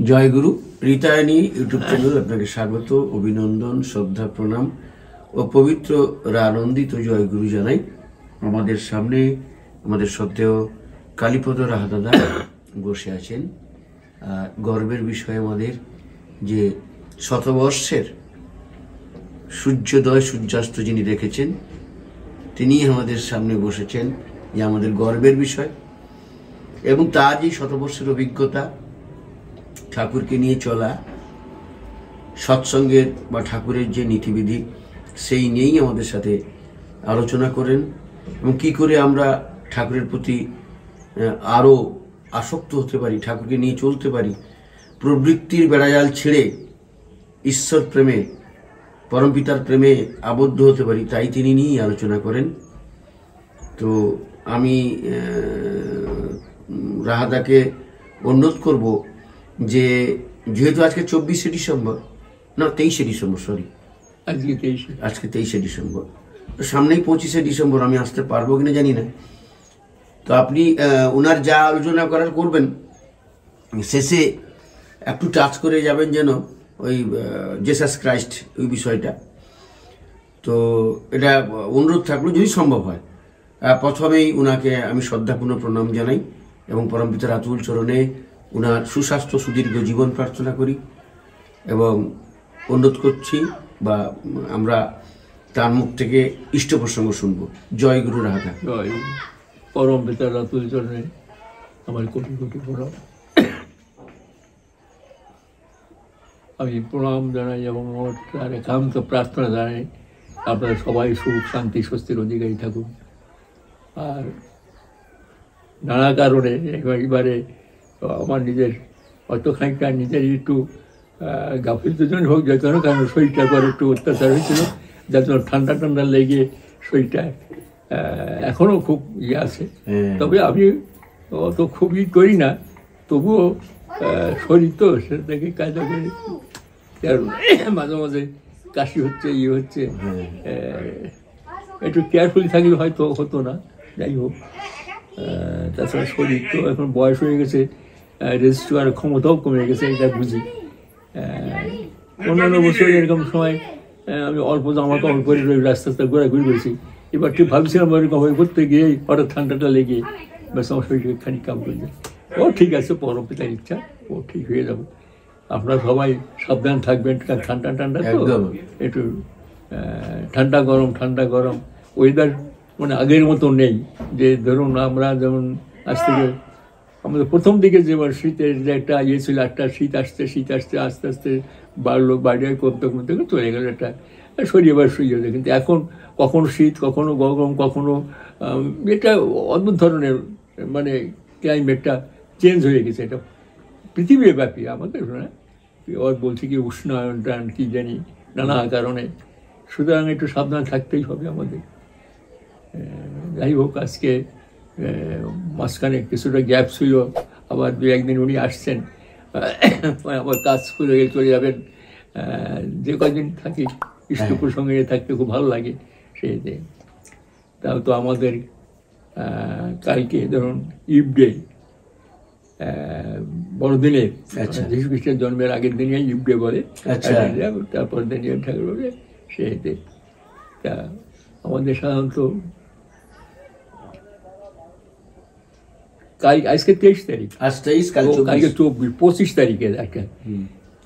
জয়গুরু রীতায়নী YouTube channel আপনাকে স্বাগত, অভিনন্দন, শ্রদ্ধা, প্রণাম ও পবিত্র আনন্দিত জয়গুরু জানাই। আমাদের সামনে আমাদের শ্রদ্ধেয় কালীপদ রাহাদাদা বসে আছেন। গর্বের বিষয় আমাদের যে শতবর্ষের সূর্যোদয় সূর্যাস্ত যিনি দেখেছেন তিনি আমাদের সামনে বসেছেন, যে আমাদের গর্বের বিষয়। এবং তার যে শতবর্ষের অভিজ্ঞতা, ঠাকুরকে নিয়ে চলা, সৎসঙ্গের বা ঠাকুরের যে নীতিবিধি, সেই নিয়েই আমাদের সাথে আলোচনা করেন এবং কি করে আমরা ঠাকুরের প্রতি আরও আসক্ত হতে পারি, ঠাকুরকে নিয়ে চলতে পারি, প্রবৃত্তির বেড়াজাল ছেড়ে ঈশ্বর প্রেমে, পরমপিতার প্রেমে আবদ্ধ হতে পারি, তাই তিনি নিয়েই আলোচনা করেন। তো আমি রাহাদাকে অনুরোধ করব যে যেহেতু আজকে 24শে ডিসেম্বর, না 23শে ডিসেম্বর, সরি আজকে 23শে ডিসেম্বর, তো সামনেই 25শে ডিসেম্বর, আমি আসতে পারবো কিনা জানি না। তো আপনি ওনার যা আলোচনা করার করবেন, শেষে একটু টাচ করে যাবেন যেন ওই জেসাস ক্রাইস্ট ওই বিষয়টা। তো এটা অনুরোধ থাকলো যদি সম্ভব হয়। প্রথমেই ওনাকে আমি শ্রদ্ধাপূর্ণ প্রণাম জানাই এবং পরমপিতার আতুল চরণে ওনার সুস্বাস্থ্য সুদীর্ঘ জীবন প্রার্থনা করি এবং অনুরোধ করছি বা আমরা তার মুখ থেকে ইষ্ট প্রসঙ্গ শুনবো। জয় গুরু রাহাদা। জয় পরমপিতার আতুল চরণে আমার কোটি কোটি প্রণাম। আমি প্রণাম জানাই এবং তার একান্ত প্রার্থনা জানাই আপনারা সবাই সুখ শান্তি স্বস্তির অধিকারী থাকুন। আর নানা কারণে এবারে আমার নিজের হয়তো খানিকটা নিজের একটু গাফিলতির জন্য হোক, যে কোনো কারণে শরীরটা পরে একটু অত্যাচার হয়েছিল, যার জন্য ঠান্ডা ঠান্ডা লেগে শরীরটা এখনও খুব আছে। তবে আমি অত খুব করি না, তবুও শরীর তো সেটা থেকে কায়দা করি। মাঝে মাঝে কাশি হচ্ছে, হচ্ছে, একটু কেয়ারফুলি থাকলে হয়তো হতো না। যাই হোক, তাছাড়া শরীর তো এখন বয়স হয়ে গেছে, রেজিস্ট করার ক্ষমতাও কমে গেছে, এটা বুঝি। অন্যান্য বছর এরকম সময় আমি অল্প জামা কাপড় পরে রাস্তা রাস্তা ঘোরাঘুরি করেছি। এবার ঠিক ভাবছিলাম এরকম করতে গিয়ে হঠাৎ ঠান্ডাটা লেগে ব্যাস আমার শরীরকে খানিক কাম করে যায়। ও ঠিক আছে, পরমপিতার ইচ্ছা, ও ঠিক হয়ে যাবে। আপনারা সবাই সাবধান থাকবেন, ঠান্ডা ঠান্ডা তো একটু ঠান্ডা গরম ওয়েদার মানে আগের মতো নেই। যে ধরুন আমরা যেমন আজ থেকে আমাদের প্রথম দিকে যেবার শীতের যে একটা ইয়ে ছিল, একটা শীত আসতে আস্তে আস্তে বাড়লো, বাইরে কমতে চলে গেল, একটা সরিয়ে যায়। কিন্তু এখন কখনো শীত, কখনো গরম, কখনো এটা অদ্ভুত ধরনের মানে ক্লাইমেটটা চেঞ্জ হয়ে গেছে। এটা পৃথিবীর ব্যাপী, আমাদের ওর বলছে কি উষ্ণায়ন টান কি জানি নানা কারণে, সুতরাং একটু সাবধান থাকতেই হবে আমাদের। যাই হোক, আজকে মাঝখানে কিছুটা গ্যাপ ছিল, আবার দু একদিন উনি আসছেন, আবার কাজ করে চলে যাবেন। যে কদিন থাকি ইষ্ট প্রসঙ্গে থাকতে খুব ভালো লাগে। সেই যে তাও তো আমাদের কালকে ধরুন ইভ ডে, বড়দিনের, যীশু খ্রিস্টের জন্মের আগের দিনে ইভ ডে বলে, তারপর দিন ঠাকুর বলে। সেইতে তা আমাদের সাধারণত আজকে 23 তারিখ, কালকে 25 তারিখে একটা,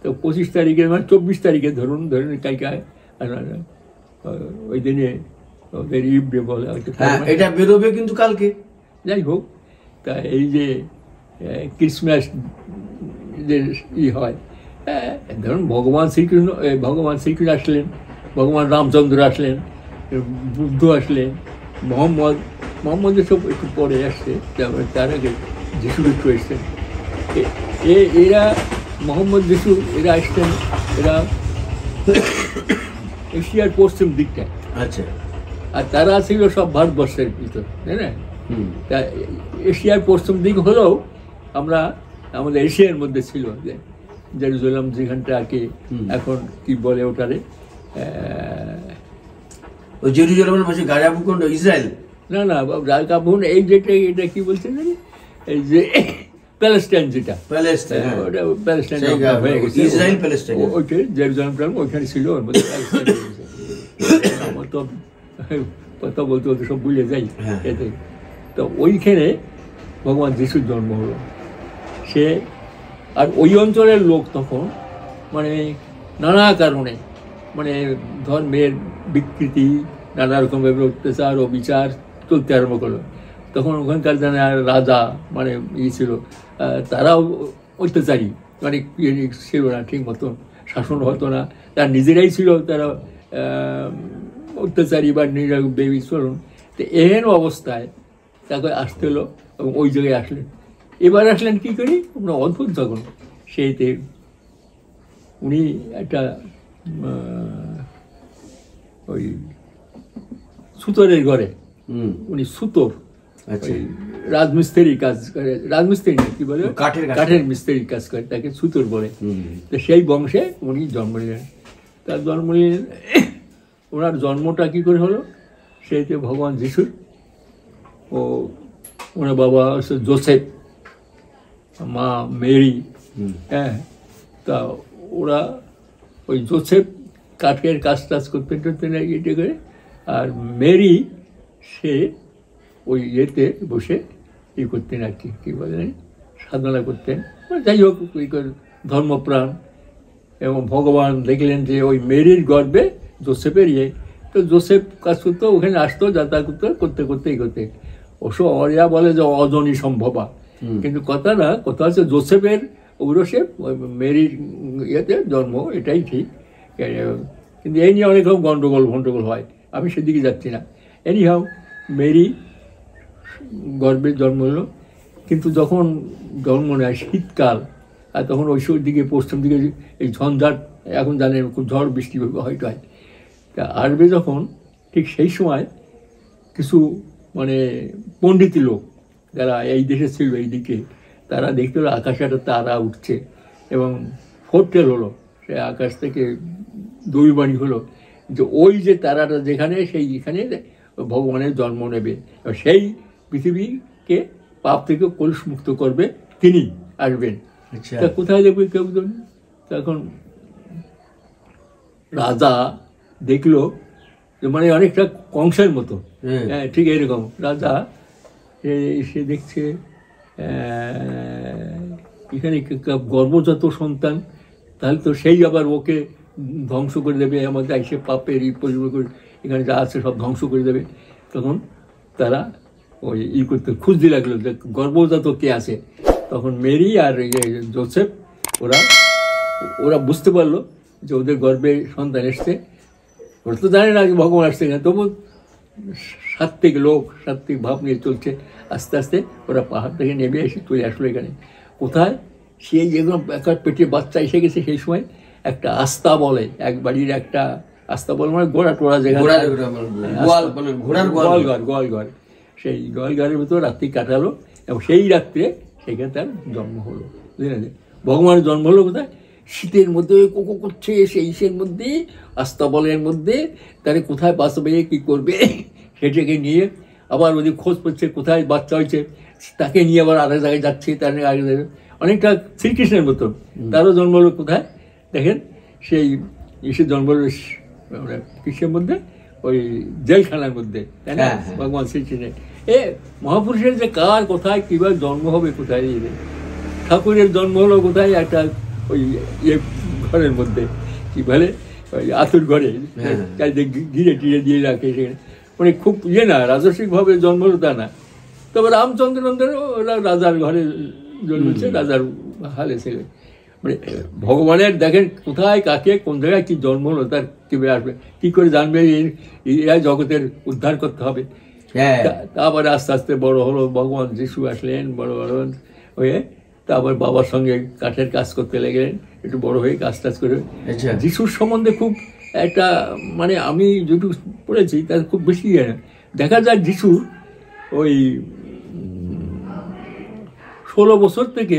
তো 25 তারিখে মানে 24 তারিখে ধরুন কালকে ওই দিনে ওদের ইভ ডে বলে, এটা বেরোবে কিন্তু কালকে। যাই হোক, তা এই যে ক্রিসমাস যে হয়, ধরুন ভগবান শ্রীকৃষ্ণ আসলেন, ভগবান রামচন্দ্র আসলেন, বুদ্ধ আসলেন, মোহাম্মদ সব একটু পরে আসছে, তার আগে যীশু খ্রিস্ট এসছেন। এরা মোহাম্মদ যীশু এরা আসছেন, এরা এশিয়ার পশ্চিম দিকটা। আচ্ছা। আর তারা ছিল সব ভারতবর্ষের ভিতর, তাই না? তা এশিয়ার পশ্চিম দিক হলেও আমরা আমাদের এশিয়ার মধ্যে ছিল, যে জেরুজালেম যেখানটা আর কি এখন কি বলে ওটারে, জেরুজালেমের পাশে গাজা ভূখণ্ড, ইসরায়েল। না, রাজা ভবন এই যেটা, এটা কি বলছেন এই যে প্যালেস্টাইন, যেটা প্যালেস্টাইন, ওটা প্যালেস্টাইন হয়ে গেছে, ইসরায়েল প্যালেস্টাইন, ওইটা জেরুজালেম ওইখানে ছিল, ওর মধ্যে প্যালেস্টাইন হয়ে গেছে। আমার তো কথা বলতে বলতে সব ভুলে যাই এতে। তো ওইখানে ভগবান যিশুর জন্ম হলো। সে আর ওই অঞ্চলের লোক তখন মানে নানা কারণে মানে ধর্মের বিকৃতি, নানা রকমের অত্যাচার ও বিচার চলতে আরম্ভ করলো। তখন ওখানকার যারা রাজা মানে ছিল, তারাও অত্যাচারী, মানে ছিল না ঠিক মতন, শাসন হতো না, তারা নিজেরাই ছিল তারা অত্যাচারী বা বেবি চলুন। তো এহেন অবস্থায় তাকে আসতে হলো এবং ওই জায়গায় আসলেন। এবার আসলেন কী করি আমরা অদ্ভুত তখন সেইতে উনি একটা ওই সুতোরের ঘরে, উনি সুতোর রাজমিস্ত্রি কাজ করে, রাজমিস্ত্রি না কি বলে, কাঠের মিস্ত্রি কাজ করে, তাকে সুতোর বলে। তো সেই বংশে উনি জন্ম নিলেন। তার জন্ম নিলেন, ওনার জন্মটা কী করে হলো, সেইতে ভগবান যিশুর ও ওনার বাবা হচ্ছে জোসেফ, মা মেরি। হ্যাঁ, তা ওরা ওই জোসেফ কাঠের কাজ টাজ করতেন ইয়ে করে, আর মেরি সে ওই ইয়েতে বসে ই করতেন আর কি, কী বলেন, সাধনা করতেন। যাই হোক ধর্মপ্রাণ। এবং ভগবান দেখলেন যে ওই মেরির গর্বে জোসেফের ইয়ে, তো জোসেফ কাজ করতো, ওখানে আসতো, যাতায়াত করতে করতে অবশ্য অরিয়া বলে যে অজনী সম্ভবা, কিন্তু কথা না, কথা হচ্ছে জোসেফের ঔরসে মেরির ইয়েতে জন্ম, এটাই ঠিক। কিন্তু এই নিয়ে অনেক রকম গন্ডগোল হয়, আমি সেদিকে যাচ্ছি না। এনিহাও মেরি গর্ভে জন্ম হলো, কিন্তু যখন জন্ম নেয় শীতকাল, আর তখন ওই দিকে পশ্চিম দিকে এই ঝঞ্ঝাট, এখন জানেন খুব ঝড় বৃষ্টি হয়তো হয়, তা আসবে যখন, ঠিক সেই সময় কিছু মানে পণ্ডিত লোক যারা এই দেশে ছিল এই দিকে, তারা দেখতে হলো আকাশে একটা তারা উঠছে এবং ফোরটেল হলো, সে আকাশ থেকে দৈবাণী হলো যে ওই যে তারাটা যেখানে, সেইখানে ভগবানের জন্ম নেবে, সেই পৃথিবীকে পাপ থেকে কলুষমুক্ত করবে, তিনি আসবেন। তা কোথায় দেখবে কেউ জানি। তখন রাজা দেখলো মানে অনেকটা কংসের মতো, হ্যাঁ ঠিক এরকম রাজা, সে দেখছে এখানে গর্ভজাত সন্তান, তাহলে তো সেই আবার ওকে ধ্বংস করে দেবে, আমাদের এসে পাপের পরিবার করে এখানে যা আছে সব ধ্বংস করে দেবে। তখন তারা ওই করতে খুঁজতে লাগলো যে গর্ভজাত কে আছে। তখন মেরি আর জোসেফ ওরা বুঝতে পারলো যে ওদের গর্ভে সন্তান এসছে। ওরা তো জানে না যে ভগবান আসছে না, তবু সাত্ত্বিক ভাব নিয়ে চলছে। আস্তে আস্তে ওরা পাহাড় থেকে নেমে এসে চলে আসলো এখানে। কোথায়? সেই যেগুলো একার পেটে বাচ্চা এসে গেছে, সেই সময় একটা আস্থা বলে, এক বাড়ির একটা আস্থা বলে মানে গোড়া টোড়া যেখানে গোয়ালঘর, সেই গোয়ালঘরের ভিতর রাত্রি কাটালো এবং সেই রাত্রে সেখানে তার জন্ম হলো। বুঝলেন, ভগবানের জন্ম হলো কোথায়? শীতের মধ্যে কোকো করছে, সেই ইসের মধ্যে, আস্তাবলের মধ্যে, তারে কোথায় বাঁচবে কী করবে সেটাকে নিয়ে আবার ওদের খোঁজ করছে কোথায় বাচ্চা হয়েছে, তাকে নিয়ে আবার আরেক জায়গায় যাচ্ছে, তার আগে অনেকটা শ্রীকৃষ্ণের মতো। তারও জন্ম হলো কোথায় দেখেন, সেই ইসের জন্ম হলো কৃষ্ণের মধ্যে, ওই জেলখানার মধ্যে, তাই না? ভগবান শ্রীকৃষ্ণের মহাপুরুষের যে কার কোথায় কীভাবে জন্ম হবে, কোথায় ঠাকুরের জন্ম হলো কোথায়, একটা ওই ঘরের মধ্যে, কি বলে ওই আতুর ঘরে, ঘিরে টিরে দিয়ে রাখে সেখানে, মানে খুব না রাজস্বিকভাবে জন্ম হলো তা না। তবে রামচন্দ্র নন্দেরও ওরা রাজার ঘরে জন্মেছে, রাজার হালে ছেলে। মানে ভগবানের দেখেন কোথায় কাকে কোন জায়গায় কি জন্ম হলো, তার কীভাবে আসবে, কী করে জানবে এরা জগতের উদ্ধার করতে হবে। তারপরে আস্তে আস্তে বড় হলো, ভগবান যিশু আসলেন, বড় হয়ে তারপর বাবার সঙ্গে কাঠের কাজ করতে লাগলেন, একটু বড় হয়ে কাজ টাজ করে। যিশুর সম্বন্ধে খুব একটা মানে আমি যেটুকু পড়েছি তার খুব বেশি দেখা যায় যিশুর ওই 16 বছর থেকে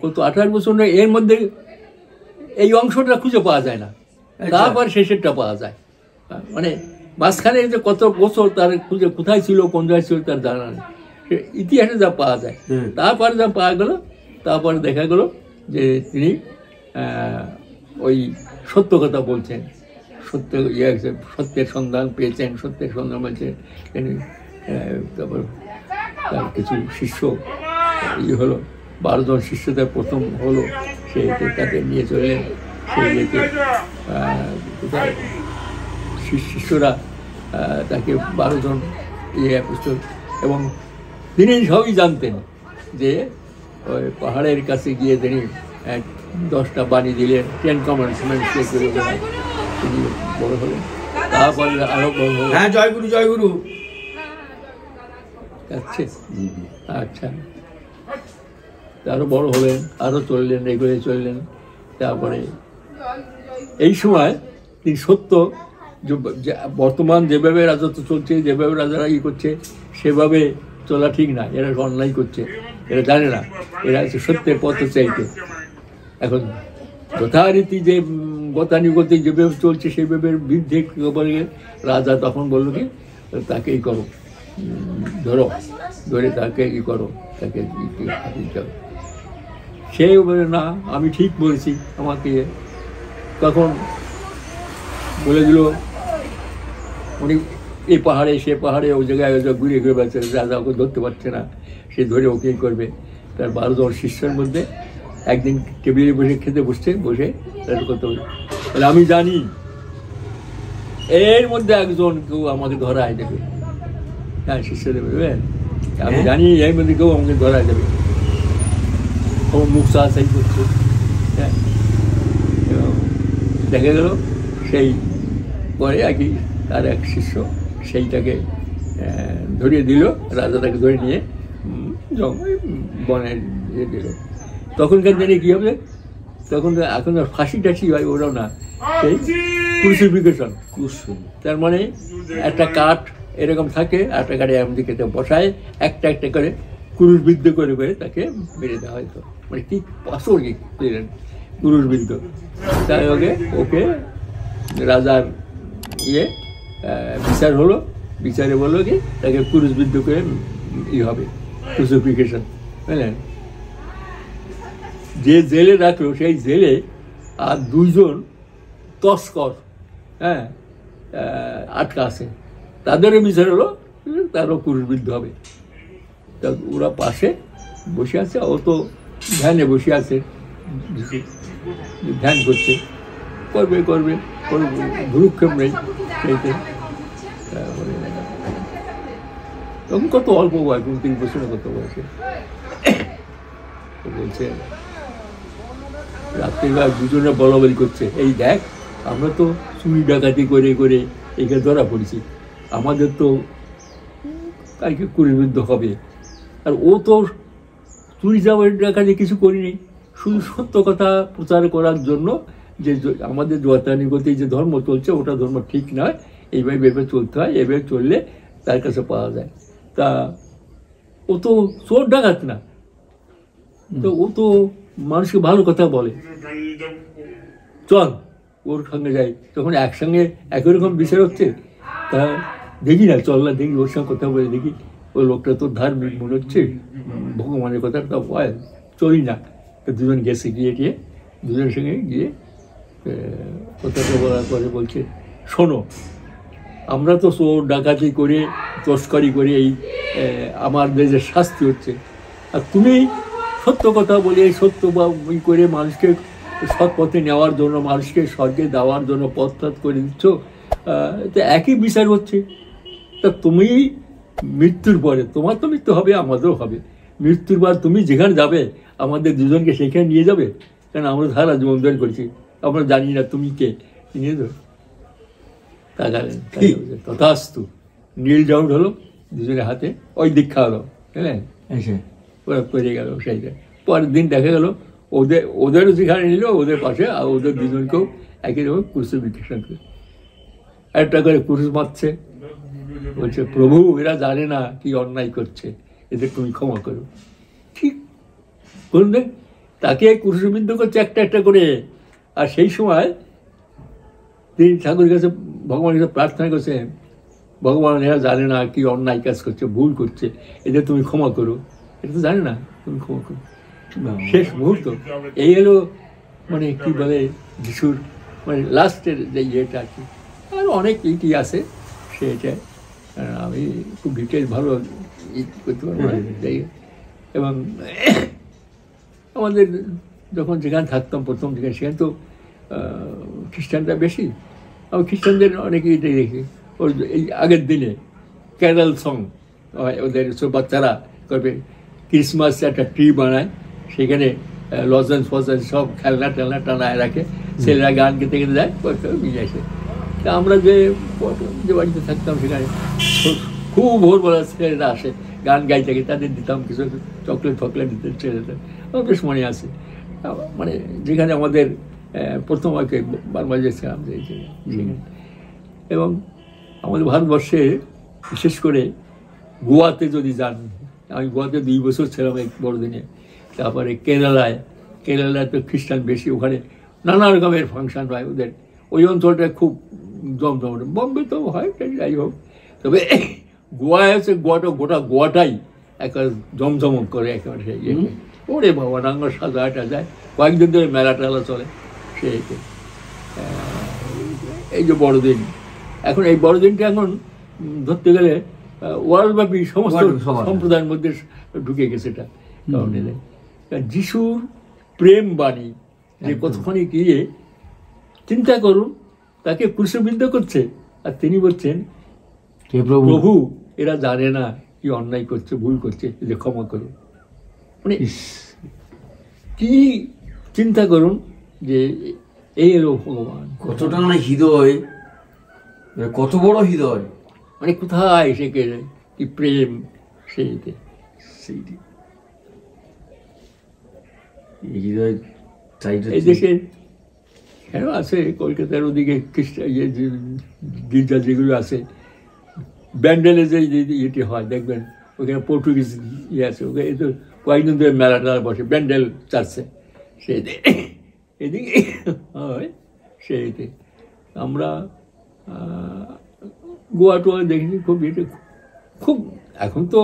কত 28 বছর নয়, এর মধ্যে এই অংশটা খুঁজে পাওয়া যায় না, তারপর শেষেরটা পাওয়া যায়। মানে মাঝখানে যে কত বছর তার খুঁজে কোথায় ছিল, কোন জায়গায় ছিল তার জানা নেই। ইতিহাসে যা পাওয়া যায়। তারপরে যা পাওয়া গেল, তারপরে দেখা গেল যে তিনি ওই সত্য কথা বলছেন, সত্যের সন্ধান পেয়েছেন, সত্যের সন্ধান বলছেন। তারপর তার কিছু শিষ্য হলো, 12 জন শিষ্যদের প্রথম হলো, সে তাকে নিয়ে চললেন সেই ইয়েতে। শিষ্যরা তাকে 12 জন এবং তিনি সবই জানতেন যে ওই পাহাড়ের কাছে গিয়ে তিনি 10টা বাণী দিলেন, 10 কমান্ডমেন্টস করে তিনি বড় হলেন। তারপরে আরো বড় হলেন। হ্যাঁ, জয়গুরু জয়গুরু। আচ্ছা, আরো বড় হলেন, আরো চললেন, এগুলো চললেন। তারপরে এই সময় তিনি সত্য বর্তমান যেভাবে রাজত্ব চলছে, যেভাবে রাজারা করছে, সেভাবে চলা ঠিক না, এরা অন্যায় করছে, এরা জানে না, এরা হচ্ছে সত্যের পথ চাইতে। এখন যথারীতি যে গতানুগতিক যেভাবে চলছে সেইভাবে বিরুদ্ধে বলে রাজা তখন বললো কি তাকে ই করো, ধরে তাকে ই করো, তাকে সেই বলে না আমি ঠিক বলেছি আমাকে। তখন বলে দিল উনি এই পাহাড়ে সে পাহাড়ে ওই জায়গায় ঘুরে ঘুরে বেড়াচ্ছে, রাজা ওকে ধরতে পারছে না, সে ধরে ওকে করবে। তার 12 জন শিষ্যের মধ্যে একদিন টেবিলে বসে খেতে বসে করতে বলে আমি জানি এর মধ্যে একজন কেউ আমাকে ধরায় দেবে। হ্যাঁ, শিষ্যদের বলবে আমি জানি এর মধ্যে কেউ আমাকে ধরায় দেবে। ও মুখ সাহায্য করছে। হ্যাঁ, দেখা গেল সেই পরে আর কি তার এক শিষ্য সেইটাকে ধরিয়ে দিল, রাজা তাকে ধরে নিয়ে বনে দিল। তখনকার দিনে কী হবে, তখন এখন ফাঁসি টাসি হয়, ওরাও না, সেই ক্রুসিফিকেশন। তার মানে একটা কাঠ এরকম থাকে, একটা কাঠে এমদিকে বসায় একটা একটা করে ক্রুশবিদ্ধ করে করে তাকে মেরে দেওয়া হয়তো, মানে কি পাথর দিলেন ক্রুশবিদ্ধ। তাই ওকে রাজার বিচার হলো, বিচারে বললো কি তাকে ক্রুশবিদ্ধ করে হবে, ক্রুসিফিকেশন, বুঝলেন। যে জেলে রাখলো সেই জেলে আর 2 জন তস্কর আটকা আছে, তাদেরও বিচার হলো, তারও ক্রুশবিদ্ধ হবে। তা ওরা পাশে বসে আছে, ও তো ধ্যানে বসে আছে, ধ্যান করছে, করবে করবে ভুরুক্ষেপ নেই সেইতে। তখন কত অল্প বয়স, 29 বছরের কত বয়সে। বলছে রাত্রিবেলা 2 জনে বলাবলি করছে, এই দেখ আমরা তো চুরি ডাকাতি করে করে এখানে ধরা পড়েছি, আমাদের তো কালকে ক্রুশবিদ্ধ হবে। আর ও তো চুরি ডাকাতি কিছু করিনি, শুধু সত্য কথা প্রচার করার জন্য যে আমাদের গতানুগতিক যে ধর্ম চলছে ওটা ধর্ম ঠিক নয়, এইভাবে ভেবে চলতে হয়, এভাবে চললে তার কাছে পাওয়া যায়। তা ও তো চোর ডাকাত না, তো ও তো মানুষকে ভালো কথা বলে, চল ওর সঙ্গে যাই। তখন একসঙ্গে একই রকম বিষয় হচ্ছে, তা দেখি না, চল না দেখি, ওর সঙ্গে কথা বলে দেখি, ওই লোকটা তো ধার্মিক মনে হচ্ছে, ভগবানের কথাটা বল, চলি না। তো 2 জন গেছে, গিয়ে 2 জনের সঙ্গে গিয়ে কথাটা বলার পরে বলছে শোনো, আমরা তো চোর ডাকাতি করে তস্করি করে এই আমাদের যে শাস্তি হচ্ছে, আর তুমি সত্য কথা বলে সত্য করে মানুষকে সৎ পথে নেওয়ার জন্য, মানুষকে স্বর্গে দেওয়ার জন্য পথ করে দিচ্ছ, তো একই বিচার হচ্ছে। তা তুমি মৃত্যুর পরে তোমার তো মৃত্যু হবে, আমাদেরও হবে, মৃত্যুর পর তুমি যেখানে যাবে আমাদের 2 জনকে সেখানে নিয়ে যাবে, কারণ আমরা সারা জীবন ধরে করছি, আমরা জানি না তুমি কে, নিয়ে যাবে। তাকালেন, তথাস্তু, নীল জাউট হলো 2 জনের হাতে, ওই দীক্ষা হলো, বুঝলেন। ওরা করে গেল সেইটা। পরের দিন দেখা গেল ওদেরও যেখানে নিল, ওদের পাশে আর ওদের 2 জনকেও একই রকম ক্রুসিফিকেশন করে একটা করে ক্রুশ মারছে। বলছে প্রভু এরা জানে না কি অন্যায় করছে, এদের তুমি ক্ষমা করো। ঠিক বলবে, তাকে ক্রুশবিদ্ধ করছে একটা একটা করে। আর সেই সময় তিনি ঠাকুরের কাছে, ভগবানের কাছে প্রার্থনা করছেন, ভগবান এরা জানে না কি অন্যায় কাজ করছে, ভুল করছে, এদের তুমি ক্ষমা করো, এটা তো জানে না, তুমি ক্ষমা করো। শেষ মুহূর্ত এই হলো মানে কি বলে যিশুর মানে লাস্টের যে ইয়েটা আর কি। আর অনেক ইটি আছে সেটাই, আমি খুব ডিটেল ভালো করতে পারবো না। এবং আমাদের যখন যেখানে থাকতাম প্রথম যেখানে, সেখানে তো খ্রিস্টানরা বেশি। আমি খ্রিস্টানদের অনেকে এটাই দেখি, ওর এই আগের দিনে ক্যারল সং ওদের সব বাচ্চারা করবে, ক্রিসমাস একটা ট্রি বানায়, সেখানে লজেন্স ফজেন্স সব খেলনা টেলনা টানায় রাখে, ছেলেরা গান গেতে গেতে যায়, নিয়ে আসে। তা আমরা যে বাড়িতে থাকতাম সেখানে খুব ভোরবেলা ছেলেরা আসে গান গাইতে গিয়ে, তাদের দিতাম কিছু চকলেট ফকলেট দিতে ছেলেদের, আমার বেশ মনে আছে। মানে যেখানে আমাদের প্রথম আগে বারবার ছিলাম এবং আমাদের ভারতবর্ষে বিশেষ করে গোয়াতে যদি যান, আমি গোয়াতে 2 বছর ছিলাম এক বড়দিনে। তারপরে কেরালায় তো খ্রিস্টান বেশি, ওখানে নানা রকমের ফাংশন হয় ওদের, ওই অঞ্চলটা খুব জমজমাট। বম্বে তো হয়, যাই হোক, তবে গোয়ায় হচ্ছে গোয়াটাই একটা জমজমক করে একেবারে। সেই ওরে বাবা নাঙ্গা সাজা যায়, কয়েকদিন ধরে মেলা টেলা চলে। সেই এই যে বড়দিন, এখন এই বড়দিনটা এখন ধরতে গেলে ওয়ার্ল্ডব্যাপী সমস্ত সম্প্রদায়ের মধ্যে ঢুকে গেছে। এটা কারণে যিশুর প্রেম বাণী যে কতখানি গিয়ে চিন্তা করুন, তাকে ক্রুশবিদ্ধ করছে আর তিনি বলছেন প্রভু এরা জানে না কি অন্যায় করছে, ভুল করছে, যে ক্ষমা করুন। মানে কি চিন্তা করুন যে এই এলো ভগবান, কতটা না হৃদয়, কত বড় হৃদয়, মানে কোথায় সে কি প্রেম সেইটি হৃদয়। এই দেশে কেন আছে কলকাতার ওদিকে খ্রিস্টান গির্জা যেগুলো আছে, ব্যান্ডেলে যে ইয়েটি হয় দেখবেন, ওখানে পর্তুগিজ ইয়ে আছে, ওখানে তো কয়েকদিন ধরে মেলা টেলা বসে ব্যান্ডেল চার্চে, সেই এদিকে হয় সেইতে। আমরা গোয়া টোয়া দেখিনি খুব, এটা খুব এখন তো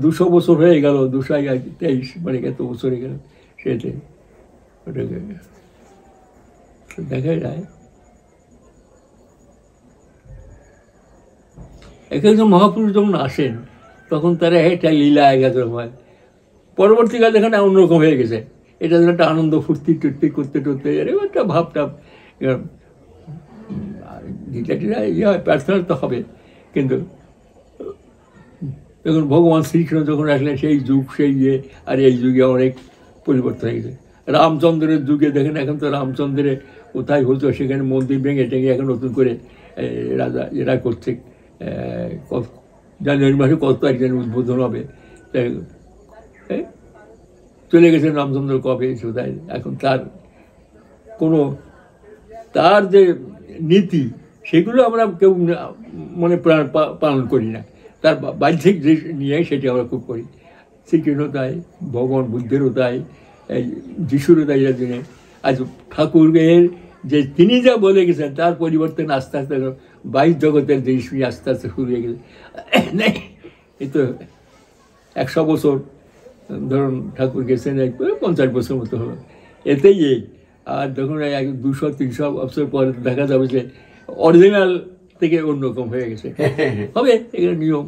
200 বছর হয়ে গেল, 223 মানে এত বছর হয়ে গেল, সেতে ওটাকে দেখা যায়। একজন মহাপুরুষ যখন আসেন তখন তারা এটা লীলা একরকম হয়, পরবর্তীকালে এখানে অন্যরকম হয়ে গেছে। এটা যেন একটা আনন্দ ফুর্তি টুর্তি করতে টুরতে এরকম একটা ভাবটা, গীতা টিরা ইয়ে হয়, প্রার্থনা তো হবে, কিন্তু দেখুন ভগবান শ্রীকৃষ্ণ যখন আসলেন সেই যুগ সেই ইয়ে, আর এই যুগে অনেক পরিবর্তন হয়ে গেছে। রামচন্দ্রের যুগে দেখেন, এখন তো রামচন্দ্রের কোথায় হতো সেখানে মন্দির ভেঙে টেঙে এখন নতুন করে রাজা এরা করছে। জানুয়ারি মাসে কত তারিখ যেন উদ্বোধন হবে, চলে গেছেন রামচন্দ্র কবে কোথায়। এখন তার যে নীতি সেগুলো আমরা কেউ মনে প্রাণ পালন করি না, তার বাহ্যিক যে নিয়ে সেটি আমরা খুব করি। শ্রীকৃষ্ণ তাই, ভগবান বুদ্ধেরও তাই, এই যিশুরও তাই। এর জন্যে আজ ঠাকুরের যে তিনি যা বলে গেছেন তার পরিবর্তন আস্তে আস্তে বাইশ জগতের জিনিস নিয়ে আস্তে আস্তে শুরু হয়ে গেছে। এই তো 100 বছর ধরুন ঠাকুর গেছেন, 50 বছর মতো হলো, এতেই এই। আর যখন 200-300 বছর পরে দেখা যাবে যে অরিজিনাল থেকে অন্যরকম হয়ে গেছে, হবে এখানে নিয়ম,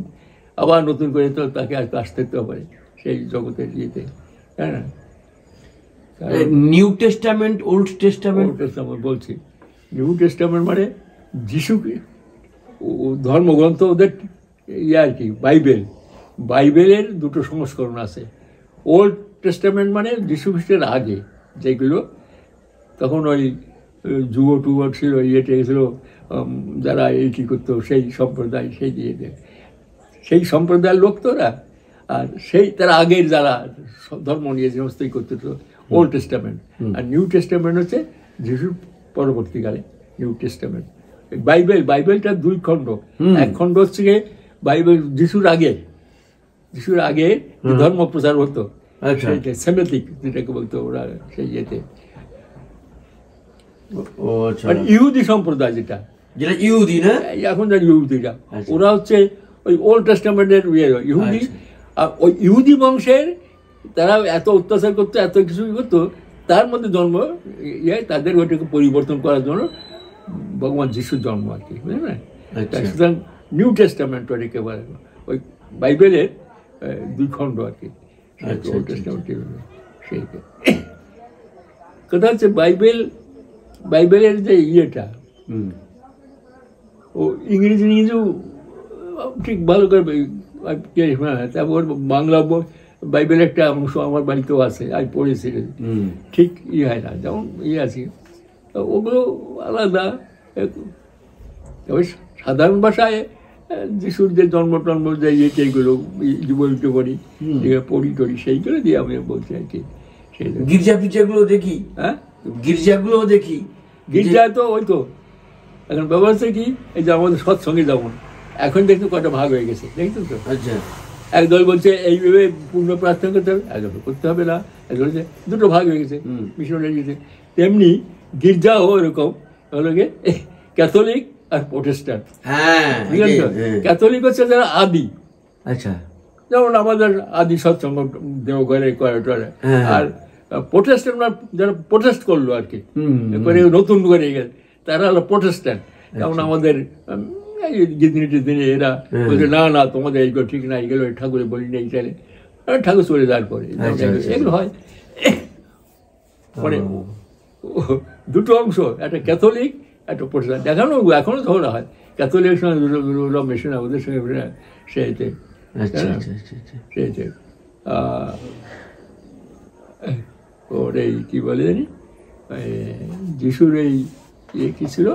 আবার নতুন করে তো তাকে আর আসতে পারে সেই জগতের ইয়েতে। হ্যাঁ, নিউ টেস্টামেন্ট, ওল্ড টেস্টামেন্ট বলছি। নিউ টেস্টামেন্ট মানে যিশুকে ধর্মগ্রন্থ ওদের ইয়ে আর কি, বাইবেলের 2টো সংস্করণ আছে। ওল্ড টেস্টামেন্ট মানে যিশু খ্রিস্টের আগে যেগুলো, তখন ওই যুগো টুগো ছিল, ইয়েটে ছিল, যারা এইটি করতো সেই সম্প্রদায়, সেই সম্প্রদায়ের লোক তোরা, আর সেই তার আগের যারা ধর্ম নিয়ে সমস্তই করতে তো ওল্ড টেস্টামেন্ট। আর নিউ টেস্টামেন্ট হচ্ছে যিশুর পরবর্তীকালে নিউ টেস্টামেন্ট। বাইবেলটা 2 খণ্ড, এক খণ্ড হচ্ছে বাইবেল যিশুর আগে ধর্ম প্রচার হতো, সেমেটিক যেটাকে বলতো ওরা সেই ইয়েতে, ইহুদি সম্প্রদায় যেটা যেটা ইহুদি না, এখন যার ইহুদিরা, ওরা হচ্ছে ওই ওল্ড টেস্টামেন্টের ইহুদি। আর ওই ইহুদি বংশের তারা এত অত্যাচার করতো, এত কিছু করতো, তার মধ্যে জন্ম তাদের ওইটাকে পরিবর্তন করার জন্য ভগবান যিশুর জন্ম আর কি, বুঝলেন না? সুতরাং নিউ টেস্টামেন্ট ওটাকে বলে, ওই বাইবেলের 2 খণ্ড আর কি, ওল্ড টেস্টামেন্টের। সেইটা কথা হচ্ছে বাইবেলের যে ইয়েটা, ও ইংরেজিও ঠিক ভালো করে, তারপর বাংলা বাইবেল একটা অংশ আমার বাড়িতেও আছে, আমি পড়েছি, ঠিক হয় না, যেমন আছে ওগুলো আলাদা। তবে সাধারণ ভাষায় যিশুর যে জন্ম টন্ম যে এইগুলো জীবনীতে পড়ি, পড়ি টড়ি, সেইগুলো দিয়ে আমি বলছি আর কি। গির্জা ফির্জাগুলো দেখি, হ্যাঁ গির্জাগুলো দেখি, গির্জায় তো ওই তো এখন ব্যবস্থা কি, এই যে আমাদের সৎসঙ্গে যেমন এখন দেখতে কটা ভাগ হয়ে গেছে, দেখছো তো? আচ্ছা, একদল বলছে এইভাবে পূর্ণ প্রার্থনা করতে হবে, একদল করতে হবে না, একদল বলছে দুটো ভাগ হয়ে গেছে, মিশনারি গেছে। তেমনি গির্জাও এরকম হলো গিয়ে ক্যাথলিক আর প্রোটেস্ট্যান্ট। ঠিক আছে, ক্যাথলিক হচ্ছে যারা আদি, আচ্ছা, যেমন আমাদের আদি সৎসঙ্গ দেওঘরে করে টরে, আর প্রোটেস্ট্যান্ট যারা প্রোটেস্ট করলো আর কি, করে নতুন করে গেছে, তারা হলো প্রোটেস্ট্যান্ট। যেমন আমাদের দিনে এরা বলছে না না তোমাদের এইগুলো ঠিক না, এইগুলো ঠাকুরে বলি না, এই চাইলে ঠাকুর চলে যাওয়ার পরে এগুলো হয়। মানে দুটো অংশ, একটা ক্যাথলিক একটা প্রোটেস্ট্যান্ট। এখনো ধরা হয় ক্যাথলিকের সঙ্গে মেশে ওদের সঙ্গে সেইতে সেইতে ওর এই কী বলে জানি যিশুর এই ইয়ে কী ছিল,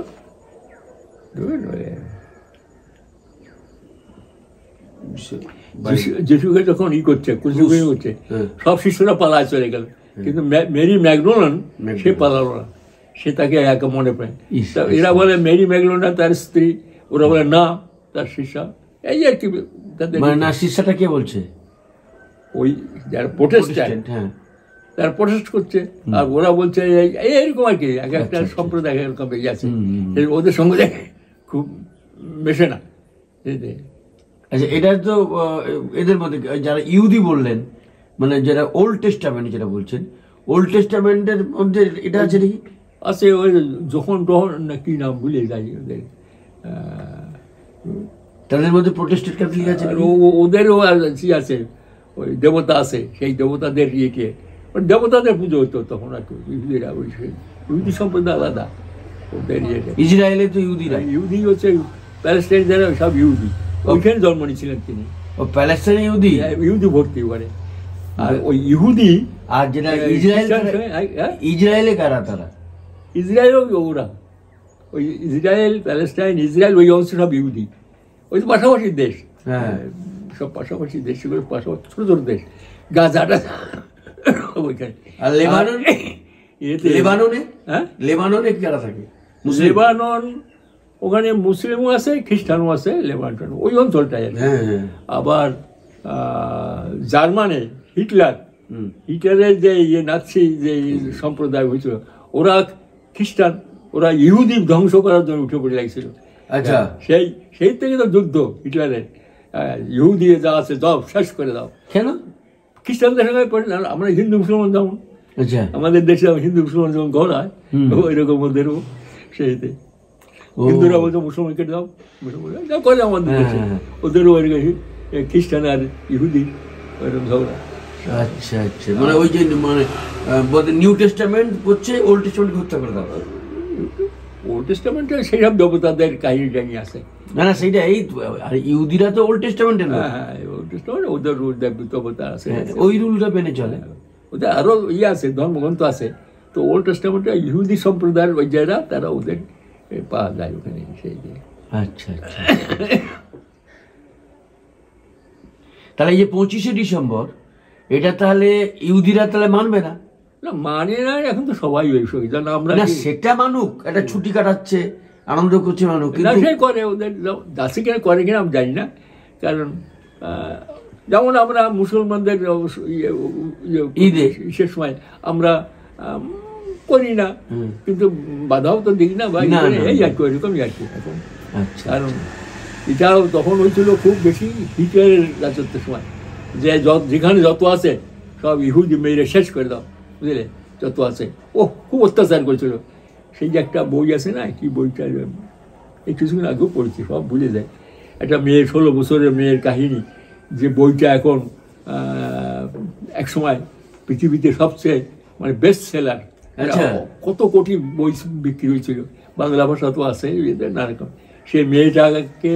যিশুকে যখন করছে ক্রুসিফাই করছে, সব শিষ্যরা পালায় চলে গেল, কিন্তু মেরি ম্যাগডোনাল্ড সে পালালো না, সে তাকে একা মনে পায়। এরা বলে মেরি ম্যাগডোনাল্ড তার স্ত্রী, ওরা বলে না তার শিষ্যা। এই আর কি তাদের না, শিষ্যাটা কে বলছে? ওই যারা প্রোটেস্ট্যান্ট, তারা প্রোটেস্ট করছে, আর ওরা বলছে এইরকম আর কি, এক একটা সম্প্রদায় এরকম আছে, ওদের সঙ্গে খুব মেশে না। আচ্ছা, এটা তো এদের মধ্যে যারা ইহুদি বললেন, মানে যারা ওল্ড টেস্টামেন্ট যেটা বলছেন, ওল্ড টেস্টামেন্টের মধ্যে এটা আছে নাকি? আছে, ওই যখন না কি নাম ভুলে যাই ওদের, তাদের মধ্যে প্রোটেস্টেন্ট ক্যাথলিক আছে, ওদেরও আছে, ওই দেবতা আছে, সেই দেবতাদের ইয়েকে দেবতাদের পুজো হতো তখন আর কি। ইহুদিরা ওই ইহুদি সম্প্রদায় আলাদা, ওদের ইয়েটা। ইসরায়েলে তো ইহুদিরা, ইহুদি হচ্ছে প্যালেস্টাইন যারা সব ইহুদি, ওইখানে জন্ম নিয়েছিলেন তিনি। ও প্যালেস্টাইনে ইহুদি, ইহুদি ভর্তি করে। আর ওই ইহুদি আর যেটা ইসরায়েলে কারা, তারা ইসরায়েলও ওরা, ওই ইসরায়েল প্যালেস্টাইন ইসরায়েল ওই অংশ সব ইহুদি, ওই তো পাশাপাশি দেশ, সব পাশাপাশি দেশ, সেগুলো পাশাপাশি ছোটো ছোটো দেশ, গাজাটা ওইখানে। আর লেবানন, লেবাননে, লেবাননে কারা থাকে? লেবানন, ওখানে মুসলিমও আছে খ্রিস্টানও আছে, লেবানন ওই অঞ্চলটায়। আবার জার্মানে হিটলারের যে ইয়ে নাৎসি যে সম্প্রদায় হয়েছিল, ওরা খ্রিস্টান, ওরা ইহুদি ধ্বংস করার জন্য উঠে পড়ে লাগছিল। আচ্ছা, সেই থেকে তো যুদ্ধ হিটলারের, ইহুদি যা আছে সব শেষ করে দাও। কেন? খ্রিস্টানদের সঙ্গে পড়ে না, আমরা হিন্দু মুসলমান যেমন, আমাদের দেশে হিন্দু মুসলমান যেমন ঘর হয়, ওইরকম ওদেরও সেইতে হিন্দুরা বলতো মুসলমান কেটে দাও, মুসলমান যা করে আমাদের দেশে, ওদেরও ওই খ্রিস্টান আর ইহুদি ওইরকম ঝগড়া। আচ্ছা আচ্ছা, মানে ওই যে মানে নিউ টেস্টামেন্ট হচ্ছে ওল্ড টেস্টামেন্ট হত্যা করে দাও। ওল্ড টেস্টামেন্টে সেই সব দেবতাদের কাহিনী টাইনি আছে। না না, সেইটা এই আর ইহুদিরা তো ওল্ড টেস্টামেন্টের না। হ্যাঁ, ওল্ড টেস্টামেন্ট ওদের রুল দেবতা আছে, ওই রুলটা মেনে চলে। ওদের আরো ইয়ে আছে, ধর্মগ্রন্থ আছে। তো ওল্ড টেস্টামেন্টে ইহুদি সম্প্রদায়ের ওই যারা, তারা ওদের পাওয়া যায় ওখানে সেই যে। আচ্ছা আচ্ছা, তাহলে এই যে 25শে ডিসেম্বর, এটা তাহলে ইহুদিরা তাহলে মানবে না? না মানে না, এখন তো সবাই ওই শহীদ, আমরা না সেটা মানুক, একটা ছুটি কাটাচ্ছে, আনন্দ করছে মানুষ, সে করে, ওদের দাসে কিনা করে কিনা আমি জানি না। কারণ যেমন আমরা মুসলমানদের ঈদের সময় আমরা করি না, কিন্তু বাধাও তো দিই না ভাই, এই আর কি ওইরকমই আর কি এখন। কারণ এটাও তখন হয়েছিল খুব বেশি হিটলারের রাজত্বের সময়, যে যেখানে যত আছে সব ইহুদি মেয়েরা শেষ করে দাও, বুঝলে, যত আছে ও খুব অত্যাচার করেছিল। সেই যে একটা বই আছে না, কি বইটা এই কিছুদিন আগেও পড়েছি, সব ভুলে যায়, একটা মেয়ের 16 বছরের মেয়ের কাহিনী, যে বইটা এখন এক সময় পৃথিবীতে সবচেয়ে মানে বেস্ট সেলার, কত কোটি বই বিক্রি হয়েছিল, বাংলা ভাষা তো আছে নানারকম। সে মেয়েটাকে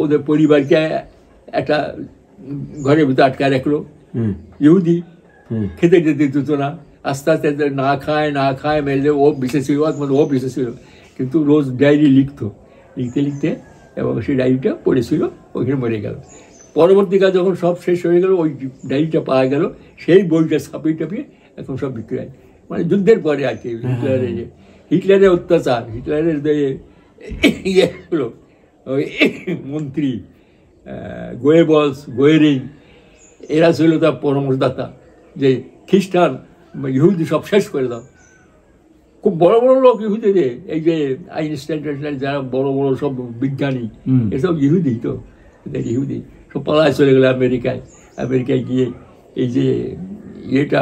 ওদের পরিবারকে একটা ঘরের ভিতরে আটকায় রাখলো, ইহুদি, খেতে যেতে দিত না, আস্তে আস্তে না খায় মেরে ও বেঁচেছিল, ও বেঁচেছিল, কিন্তু রোজ ডায়েরি লিখতে লিখতে এবং সেই ডায়েরিটা পড়েছিল, ওইখানে মরে গেল। পরবর্তীকালে যখন সব শেষ হয়ে গেল, ওই ডায়েরিটা পাওয়া গেল, সেই বইটা ছাপিয়ে টাপিয়ে এখন সব বিক্রি হয়, মানে যুদ্ধের পরে আর কি। হিটলারের অত্যাচার, হিটলারের ইয়ে হলো ওই মন্ত্রী গোয়েবলস, গোয়েরিং, এরা ছিল তার পরামর্শদাতা, যে খ্রিস্টান ইহুদি সব শেষ করে দাও। খুব বড় বড় লোক ইহুদিদের, এই যে আইনস্টাইন যারা বড় বড় সব বিজ্ঞানী, এসব ইহুদি, তো ইহুদি সব পালায় চলে গেল আমেরিকায়। আমেরিকায় গিয়ে এই যে ইয়েটা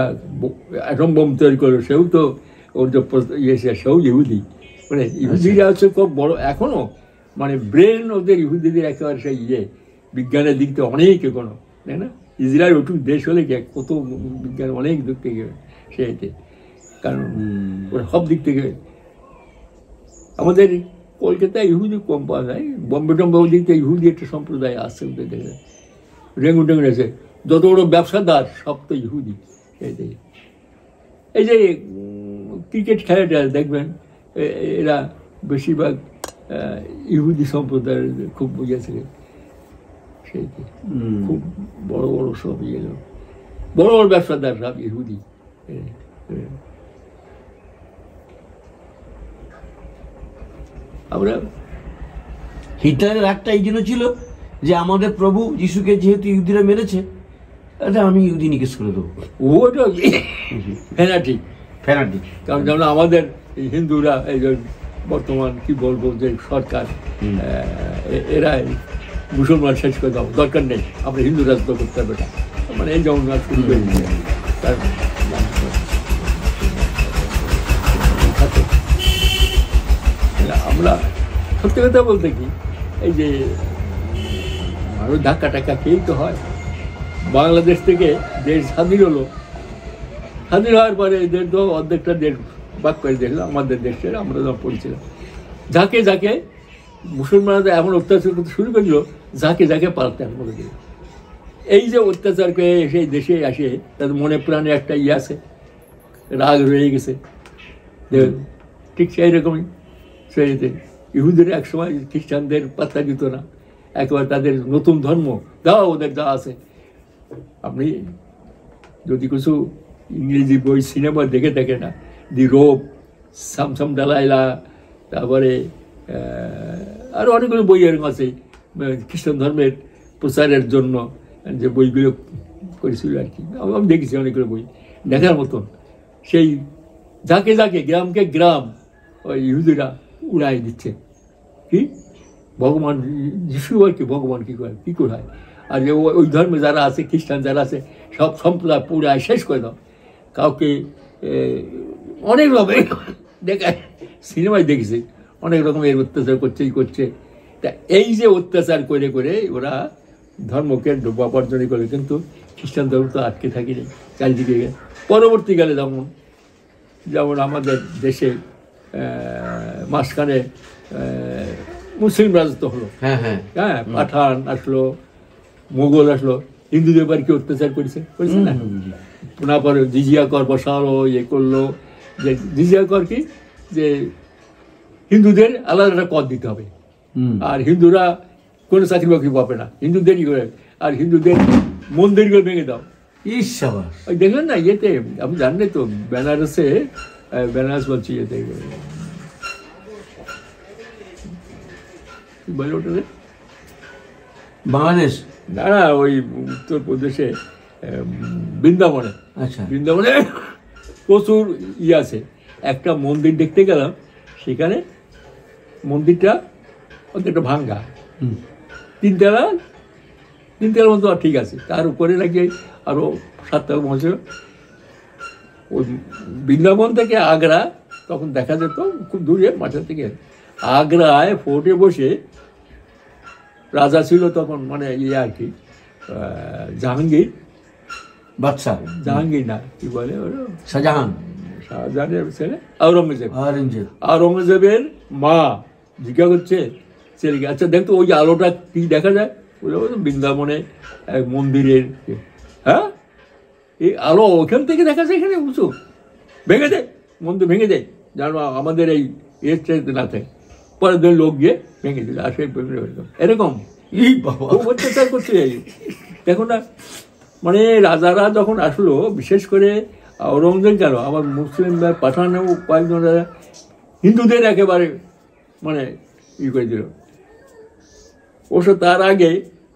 অ্যাটম বোম তৈরি করলো, সেও তো ওর যে সেও ইহুদি। মানে ইহুদিরা হচ্ছে খুব বড় এখনো, মানে ব্রেন ওদের ইহুদিদের একেবারে সেই বিজ্ঞানের দিক থেকে অনেক এখনো, তাই না? ইসরায়েল ওটুক দেশ হলে কি কত বিজ্ঞান অনেক দিক থেকে সেতে, কারণ ওরা সব দিক থেকে। আমাদের কলকাতায় ইহুদি কম পাওয়া যায়, বম্বে টম্বে ওই দিক থেকে ইহুদি একটা সম্প্রদায় আসছে, ওদের দেখে রেঙ্গু টেঙ্গু আছে, যত বড় ব্যবসাদার সব তো ইহুদি। এই যে ক্রিকেট খেলাটা দেখবেন, এরা বেশিরভাগ ইহুদি সম্প্রদায়ের খুব বুঝেছে, সেইটি খুব বড় বড় সব বড় বড় ব্যবসাদার সব ইহুদি। আমরা হিটলারের একটা এই জন্য ছিল যে আমাদের প্রভু যিশুকে যেহেতু ইহুদিরা মেরেছে, এটা আমি ইহুদি নিকেশ করে দেবো, ওটা ফ্যানাটিক। কারণ যেমন আমাদের হিন্দুরা এই বর্তমান কি বলবো যে সরকার, এরাই মুসলমান শেষ করে দাও, দরকার নেই, আমরা হিন্দু রাজত্ব করতে হবে না, মানে এই যেমন শুরু করে দিচ্ছে। আমরা সত্যি কথা বলতে কি, এই যে মানুষ ধাক্কা টাক্কা খেয়েই তো হয়। বাংলাদেশ থেকে দেশ স্বাধীন হলো, স্বাধীন হওয়ার পরে এদের তো অর্ধেকটা দেশ বাক করে দেখলো, আমাদের দেশের আমরা যখন পড়েছিলাম, যাকে যাকে মুসলমানরা এমন অত্যাচার করতে শুরু করলো, যাকে যাকে পাল্টে করে দিল। এই যে অত্যাচার করে সেই দেশে আসে, তাদের মনে প্রাণে একটা আছে, রাগ রয়ে গেছে, ঠিক সেই রকমই সেইতে ইহুদিরা একসময় খ্রিস্টানদের পাত্তা দিত না, একেবারে তাদের নতুন ধর্ম দাও, ওদের যা আছে। আপনি যদি কিছু ইংরেজি বই সিনেমা দেখে থাকেন না, দি রোপ, সামসাম ডালাইলা, তারপরে আরও অনেকগুলো বই এরকম আছে খ্রিস্টান ধর্মের প্রচারের জন্য, যে বইগুলো করেছিল আর কি। আমি দেখেছি অনেকগুলো বই, দেখার মতন। সেই যাকে যাকে গ্রামকে গ্রাম ওই ইহুদিরা উড়াই দিচ্ছে, কি ভগবান যিশু আর কি, ভগবান কী করে কী করে হয়। আর যে ওই ধর্মে যারা আছে, খ্রিস্টান যারা আছে, সব সম্প্রদায় পুরায় শেষ করে দাও। কাউকে অনেকভাবে দেখায়, সিনেমায় দেখেছি অনেক রকমের অত্যাচার করছে। তা এই যে অত্যাচার করে করে ওরা ধর্মকে বর্জনী করে, কিন্তু খ্রিস্টান ধর্ম তো আটকে থাকিনি, চারিদিকে। পরবর্তীকালে যেমন আমাদের দেশে মাঝখানে মুসলিম রাজত্ব হলো, হ্যাঁ, পাঠান আসলো, মোগল আসলো, হিন্দুদের এবার কি অত্যাচার করেছে না? পুনা পরে জিজিয়া কর বসালো, করলো, যে জিজিয়া কর কি, যে হিন্দুদের আলাদা একটা কর দিতে হবে, আর হিন্দুরা কোনো চাকরি বাকরি পাবে না, হিন্দুদেরই করে। আর হিন্দুদের মন্দিরগুলো ভেঙে দাও। ওই দেখলেন না ইয়েতে, আপনি জানেন তো বেনারসে, বেনারস বলছি ইয়েতে, বলে ওটাতে বাংলাদেশ না, ওই উত্তরপ্রদেশে বৃন্দাবনে। আচ্ছা, বৃন্দাবনে প্রচুর আছে। একটা মন্দির দেখতে গেলাম, সেখানে মন্দিরটা অনেকটা ভাঙ্গা, তিনতলা মতো ঠিক আছে, তার উপরে নাকি আরো 7তলা পৌঁছে। ওই বৃন্দাবন থেকে আগ্রা তখন দেখা যেত খুব দূরে মাঠের থেকে। আগ্রায় ফোর্টে বসে রাজা ছিল তখন, মানে ইয়ে আর কি, জাহাঙ্গীর বাদশাহ, জাহাঙ্গীর না কি বলে, শাহজাহানের ছেলে আওরঙ্গজেবের মা জিজ্ঞাসা করছে ছেলেকে, আচ্ছা দেখতো ওই আলোটা কি দেখা যায়? বৃন্দাবনে এক মন্দিরের, হ্যাঁ এই আলো ওখান থেকে দেখা যায়, এখানে উঁচু ভেঙে দেয়, মন্দির ভেঙে দেয়, জানো আমাদের এই এর না থাকে। পরের দিন লোক গিয়ে ভেঙে দিল, আসে এরকম অত্যাচার করতে যাই। দেখো না, মানে রাজারা যখন আসলো, বিশেষ করে আওরঙ্গজেব গেল, আমার মুসলিমরা পাঠানেও কয়েকজন রাজা হিন্দুদের একেবারে মানে করে দিল। অবশ্য তার আগে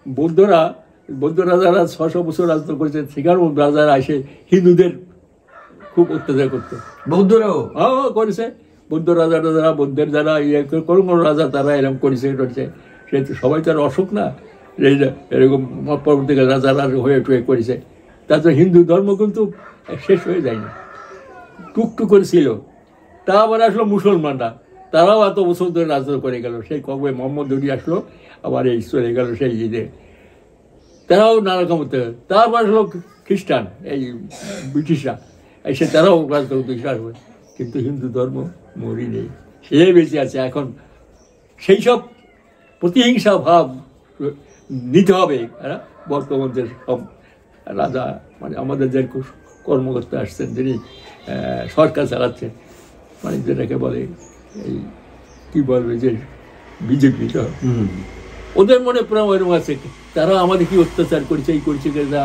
বৌদ্ধ রাজারা 600 বছর রাজত্ব করেছে, সেখানেও রাজারা এসে হিন্দুদের খুব অত্যাচার করতো। বৌদ্ধরাও করেছে, বৌদ্ধ রাজারা, বৌদ্ধের যারা ইয়ে কোনো রাজা তারা এরকম করেছে। সে তো সবাই তার অসুখ না, এরকম পরবর্তীকালে রাজারা হয়ে টুয়ে করেছে। তাছাড়া হিন্দু ধর্ম কিন্তু শেষ হয়ে যায়নি, টুকটুক করেছিল। তা আবার আসলো মুসলমানরা, তারাও এত বছর ধরে রাজত্ব করে গেল। সেই কবে মোহাম্মদ ঘুরি আসলো, আবার এই চলে গেল সেই ঈদে, তারাও নানারকম হতে গেল। তারপর আসলো খ্রিস্টান, এই ব্রিটিশরা এসে তারাও রাজত্ব করতে আসবে, কিন্তু হিন্দু ধর্ম মরি নেই, সে বেঁচে আছে। এখন সেই সব প্রতিহিংসা ভাব নিতে হবে। বর্তমান যে সব রাজা, মানে আমাদের যে কর্মকর্তা আসছেন, যিনি সরকার চালাচ্ছেন, মানে যেটাকে বলে এই কি বলবে যে বিজেপি, ওদের মনে প্রায় ওরকম আছে, তারা আমাদের কি অত্যাচার করেছে, এই করেছে, যা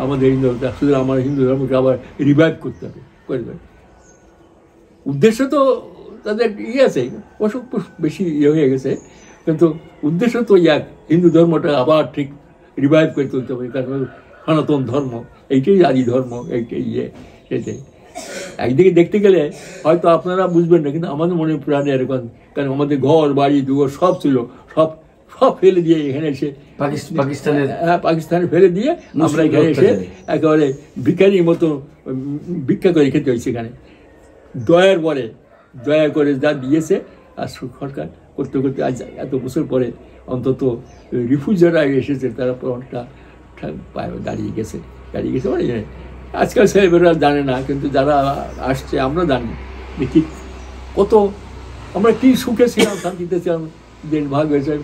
আমাদের হিন্দু, শুধু আমার হিন্দু ধর্মকে আবার রিভাইভ করতে হবে, করবে। উদ্দেশ্য তো তাদের ইয়ে আছে, অসুখ বেশি ইয়ে হয়ে গেছে, কিন্তু উদ্দেশ্য তো এক, হিন্দু ধর্মটা আবার ঠিক রিভাইভ করে তুলতে হবে, কারণ সনাতন ধর্ম এইটাই আদি ধর্ম, এইটাই ইয়ে। সেটাই একদিকে দেখতে গেলে হয়তো আপনারা বুঝবেন না, কিন্তু আমাদের মনে প্রাণে এরকম, কারণ আমাদের ঘর বাড়ি দুয়ার সব ছিল, সব ফেলে দিয়ে এখানে এসে পাকিস্তানে ফেলে দিয়ে আমরা এখানে এসে একেবারে ভিখারির মতো ভিক্ষা করে খেতে হয়েছে এখানে। দয়ার পরে দয়া করে যা দিয়েছে, আর সরকার করতে করতে আজ এত বছর পরে অন্তত রিফিউজিরা এসেছে, তারা অনেকটা দাঁড়িয়ে গেছে মানে আজকাল সাহেবেরা জানে না, কিন্তু যারা আসছে আমরা জানি দেখি কত আমরা কি সুখে ছিলাম, শান্তিতে ছিলাম। দেশ ভাগ হয়েছে,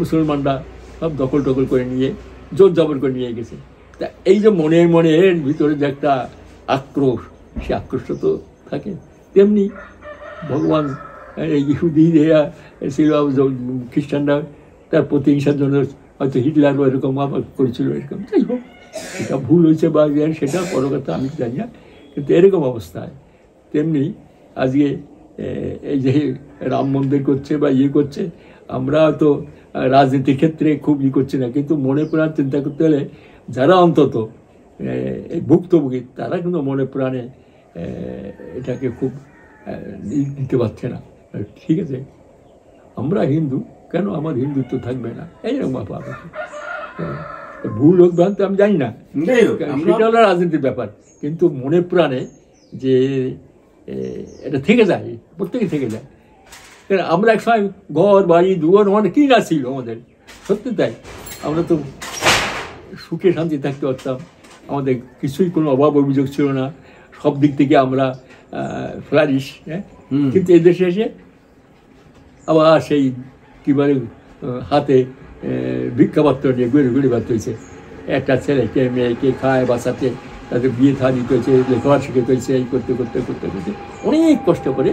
মুসলমানরা সব দখল টকল করে নিয়ে জোর জবর করে নিয়ে গেছে। তা এই যে মনের ভিতরে যে একটা আক্রোশ, সে আক্রোশটা তো থাকে। তেমনি ভগবান ইহুদিরা ছিল, খ্রিস্টানরা তার প্রতিহিংসার জন্য হয়তো হিটলারও এরকম আবার করেছিল, এরকম। যাই হোক, এটা ভুল হয়েছে বা সেটা বড় কথা আমি জানি না, কিন্তু এরকম অবস্থায় তেমনি আজকে এই যে রাম মন্দির করছে বা ইয়ে করছে, আমরা তো রাজনীতির ক্ষেত্রে খুব ই করছি না, কিন্তু মনে প্রাণ চিন্তা করতে হলে যারা অন্তত এই ভুক্তভোগী, তারা কিন্তু মনে প্রাণে এটাকে খুব নিতে পারছে না। ঠিক আছে, আমরা হিন্দু, কেন আমার হিন্দুত্ব থাকবে না, এইরকম ব্যাপার। ভুল হোক ভ্রান্ত আমি জানি না, সেটা হলো রাজনীতির ব্যাপার, কিন্তু মনে প্রাণে যে এটা থেকে যায়, প্রত্যেকে থেকে যায়। আমরা একসময় ঘর বাড়ি দুয়ার মানে কি না ছিল আমাদের, সত্যি তাই। আমরা তো সুখে শান্তি থাকতে পারতাম, আমাদের কিছুই কোনো অভাব অভিযোগ ছিল না, সব দিক থেকে আমরা ফ্লারিশ। হ্যাঁ, কিন্তু এই দেশে এসে আবার সেই কী বলে হাতে ভিক্ষাপাত্র নিয়ে ঘুরে বাড়তে হয়েছে। একটা ছেলেকে মেয়েকে খায় বাঁচাতে, তাদের বিয়ে থা দিতে হয়েছে, লেখাপড়া শিখাতে হয়েছে, এই করতে করতে করতে করতে অনেক কষ্ট করে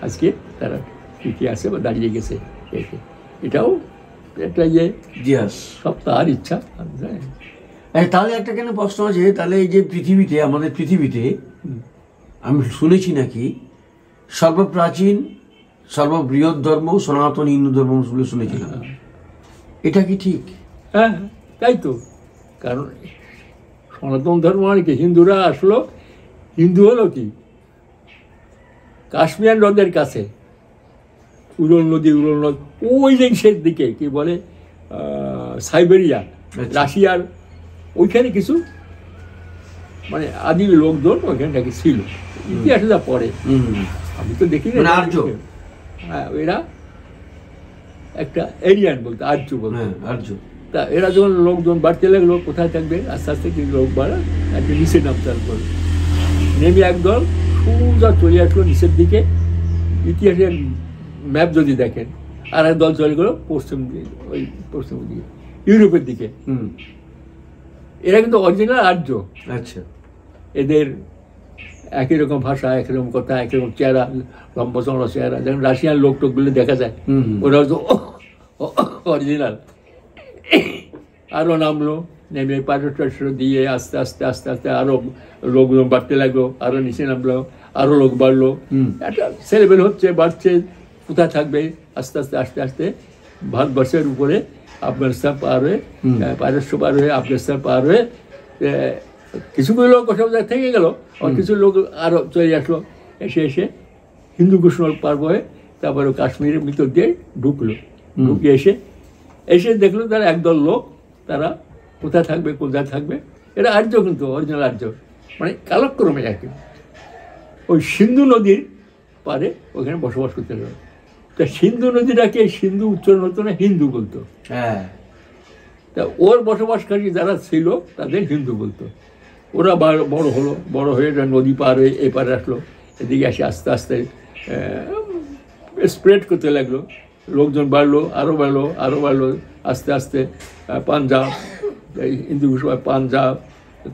আজকে তারা টিকে আছে বা দাঁড়িয়ে গেছে। এটাও একটা ইতিহাস, সব তার ইচ্ছা। তাহলে একটা কেন প্রশ্ন আছে, তাহলে এই যে পৃথিবীতে, আমাদের পৃথিবীতে আমি শুনেছি নাকি সর্বপ্রাচীন সর্ববৃহৎ ধর্ম সনাতন হিন্দু ধর্ম বলে শুনেছিলাম, এটা কি ঠিক? হ্যাঁ, তাই তো। কারণ সনাতন ধর্ম মানে কি, হিন্দুরা আসলো, হিন্দু হলো কি কাশ্মীর হ্রদের কাছে উরল নদী ওই জিনিসের দিকে কি বলে সাইবেরিয়া, রাশিয়ার ওইখানে কিছু মানে আদি লোকজন ওইখানে নাকি ছিল, ইতিহাসে যা পড়ে। আমি তো দেখি না। হ্যাঁ, এরা একটা এরিয়ান বলতো, আর্য বলতো। তা এরা যখন লোকজন বাড়তে লাগলো, কোথায় থাকবে, আস্তে আস্তে লোক বাড়া একটা নিচে নামতে লাগলো। নেমে একদল সোজা চলে আসলো নিচের দিকে, ইতিহাসের ম্যাপ যদি দেখেন, আর এক দল চলে গেলো পশ্চিম দিকে, ইউরোপের দিকে। এরা কিন্তু অরিজিনাল আর্য। আচ্ছা, এদের একই রকম ভাষা, একই রকম কথা, একই রকম চেহারা, লম্বা চড়া চেহারা। যেমন রাশিয়ান লোক টোকগুলো দেখা যায়, ওরা তো অরিজিনাল। আরো নামলো, নেমে পাথর দিয়ে আস্তে আস্তে আস্তে আস্তে আরো লোকজন বাড়তে লাগলো, আরো নিচে নামলো, আরো লোক বাড়লো। একটা সেলেবেল হচ্ছে, বাড়ছে, কোথায় থাকবে, আস্তে আস্তে আস্তে আস্তে ভারতবর্ষের উপরে আফগানিস্তান পার হয়ে, পারস্য পার হয়ে, আফগানিস্তান পার হয়ে কিছুগুলো লোক ওসব জায়গায় থেকে গেল, আর কিছু লোক আরো চলে আসলো, এসে হিন্দু কুশ পার হয়ে তারপরে কাশ্মীরের ভিতর দিয়ে ঢুকলো। ঢুকে এসে দেখলো তারা একদল লোক, তারা কোথায় থাকবে, কোথায় থাকবে, এরা আর্য, কিন্তু অরিজিনাল আর্য, মানে কালক্রমে আর কি ওই সিন্ধু নদীর পারে ওখানে বসবাস করতে লাগলো। তা সিন্ধু নদীটাকে সিন্ধু উচ্চারণ হতো না, হিন্দু বলতো। হ্যাঁ, তা ওর বসবাসকারী যারা ছিল তাদের হিন্দু বলতো। ওরা বড় হয়ে নদী পার হয়ে এপারে আসলো, এদিকে আসে আস্তে আস্তে স্প্রেড করতে লাগলো, লোকজন বাড়লো, আরও বাড়লো, আস্তে আস্তে পাঞ্জাব, হিন্দু পাঞ্জাব,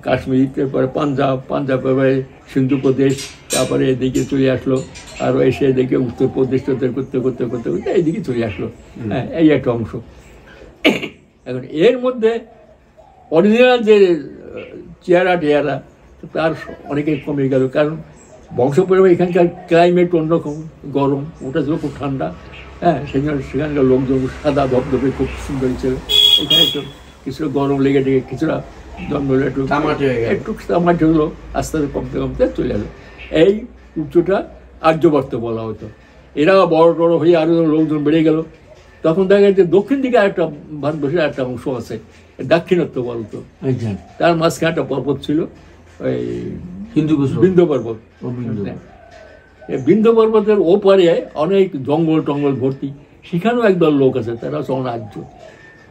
কাশ্মীর, তারপরে পাঞ্জাব এবারে সিন্ধু প্রদেশ, তারপরে এদিকে চলে আসলো, আরও এসে এদিকে উত্তরপ্রদেশ করতে করতে করতে করতে এইদিকে চলে আসলো। হ্যাঁ, এই একটা অংশ। এখন এর মধ্যে অরিজিনাল যে চেহারা তার অনেকেই কমে গেল, কারণ বংশ পরিবার এখানকার ক্লাইমেট অন্যরকম, গরম, ওটা ছিল খুব ঠান্ডা। হ্যাঁ, সেখানকার লোকজন সাদা ধবধবে খুব সুন্দর ছিল। এখানে একটু কিছুটা গরম লেগে কিছুটা জন্ম হলো, একটু তামাটে হলো, আস্তে আস্তে কমতে চলে গেলো। এই উচ্চটা আর্যবর্ত বলা হতো। এরা বড় হয়ে আরও লোকজন বেড়ে গেল। তখন দেখা যাচ্ছে দক্ষিণ দিকে একটা ভারতবর্ষের একটা অংশ আছে, দাক্ষিণাত্য বলতো। তার মাঝখানে একটা পর্বত ছিল, ওই বিন্ধ্য পর্বত। বিন্ধ্য পর্বতের ওপারে অনেক জঙ্গল টঙ্গল ভর্তি, সেখানেও একদল লোক আছে, তারা হচ্ছে অনার্য।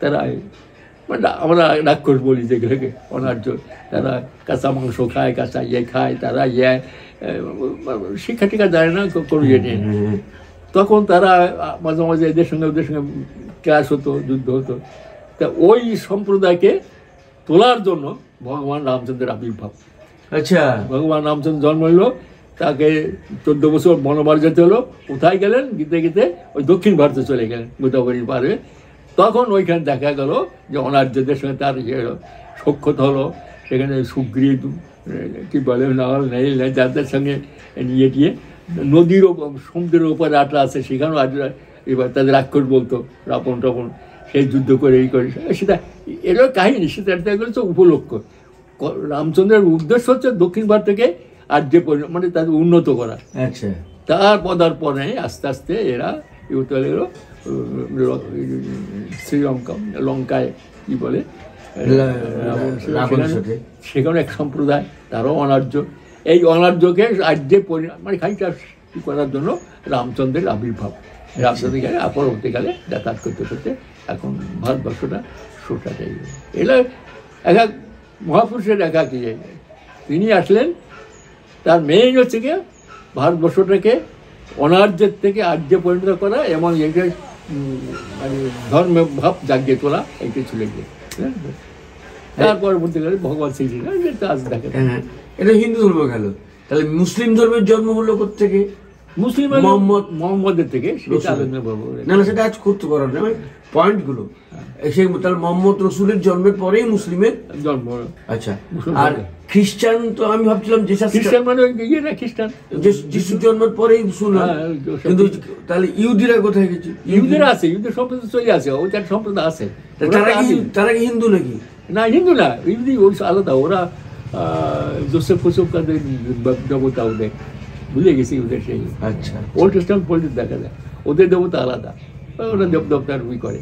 তারা মানে আমরা রাক্ষস বলি যেগুলোকে, অনার্য। তারা কাঁচা মাংস খায়, কাঁচা খায়, তারা শিক্ষা টিকা দেয় না কোনো নিয়ে। তখন তারা মাঝে মাঝে এদের সঙ্গে ক্লাস হতো, যুদ্ধ হতো। তা ওই সম্প্রদায়কে তোলার জন্য ভগবান রামচন্দ্রের আবির্ভাব। আচ্ছা, ভগবান রামচন্দ্র জন্ম হইল, তাকে 14 বছর বনবাস যেতে হলো। কোথায় গেলেন? গীতে ওই দক্ষিণ ভারতে চলে গেলেন, গোদাবরীর পারে। তখন ওইখানে দেখা গেল যে অনার্যদের সঙ্গে তার সখ্যত হলো। সেখানে সুগ্রীব, কি বলে, নাহল নেই, যাদের সঙ্গে নিয়ে গিয়ে নদীর সমুদ্রের ওপরে আটলা আছে, সেখানেও এবার তাদের রাক্ষস বলতো, রাবণ টাপন, সেই যুদ্ধ করে সেটা এরও কাহিনী। সেটা হচ্ছে উপলক্ষ। রামচন্দ্রের উদ্দেশ্য হচ্ছে দক্ষিণ ভারতকে আর্য মানে তাদের উন্নত করা। আচ্ছা, তার পদার্পণে আস্তে আস্তে এরা চলে গেল লঙ্কায়, কি বলে, সেখানে এক সম্প্রদায়, তারাও অনার্য। এই অনার্যকে আর্যে মানে খানিকটা করার জন্য রামচন্দ্রের আবির্ভাব। রামচন্দ্রকে পরবর্তীকালে যাতায়াত করতে করতে এখন ভারতবর্ষটা সোসাতে এলো। এক মহাপুরুষের কি তিনি আসলেন, তার মেইন হচ্ছে গিয়ে ভারতবর্ষটাকে অনার্যের থেকে আর্যে পরিণত করা এবং এইটা মানে ধর্ম ভাব জাগিয়ে তোলা, এইটাই ছিল গিয়ে। তার পরবর্তীকালে ভগবান শ্রীকৃষ্ণ আজ দেখে। এটা হিন্দু ধর্ম গেল। তাহলে মুসলিম ধর্মের জন্ম হলো কোথেকে? মুসলিম মোহাম্মদের থেকে। না, সেটা আজ করতে পারো না পয়েন্টগুলো। তাহলে মোহাম্মদ রসুলের জন্মের পরেই মুসলিমের জন্ম। আচ্ছা, আর খ্রিস্টান তো আমি ভাবছিলাম যে খ্রিস্টান মানে খ্রিস্টান যিশুর জন্মের পরেই শুনলাম, কিন্তু তাহলে ইহুদিরা কোথায় গেছে? ইহুদিরা আছে, ইহুদের সম্প্রদায় চলে আছে, ওইটার সম্প্রদায় আছে। তারা কি হিন্দু নাকি? না, হিন্দু না, ইহুদি আলাদা। ওরা জোসেফ ফোসেফ কাদের দেবতা ওদের। ভুলে গেছি ওদের সেই। আচ্ছা, ওল্ড টেস্টামেন্ট পড়লে দেখা যায় ওদের দেবতা আলাদা, ওরা দেবতার করে।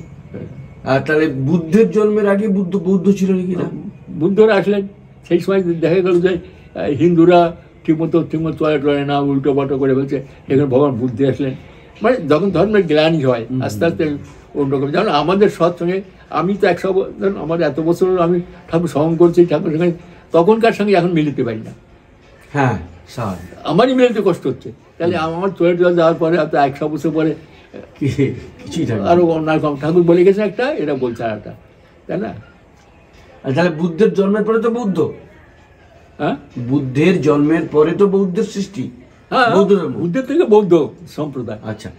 আর তাহলে বুদ্ধের জন্মের আগে বৌদ্ধ ছিল নাকি না? বুদ্ধরা আসলেন সেই সময় দেখা গেল যে হিন্দুরা ঠিকমতো চলে না, উল্টো পাল্টো করে ফেলছে, এখানে ভগবান বুদ্ধি আসলেন। মানে যখন ধর্মের জ্ঞানই হয় আস্তে আস্তে অন্যরকম। যেমন আমাদের সৎসঙ্গে আমি তো 100 ধরুন আমার এত বছর আমি ঠাকুর সঙ্গ করছি, ঠাকুর সঙ্গে তখনকার সঙ্গে এখন মিলিতে পারি না। হ্যাঁ, আমারই মিলতে কষ্ট হচ্ছে। তাহলে আমার চলে যাওয়ার পরে হয়তো 100 বছর পরে আরো অন্য রকম ঠাকুর বলে গেছে একটা, এটা বলছে আর একটা, তাই না? তাহলে বুদ্ধের জন্মের পরে তো বৌদ্ধ, হ্যাঁ, বুদ্ধের জন্মের পরে তো বৌদ্ধের সৃষ্টি, হ্যাঁ, বৌদ্ধ ধর্ম, বুদ্ধের থেকে বৌদ্ধ সম্প্রদায়। আচ্ছা,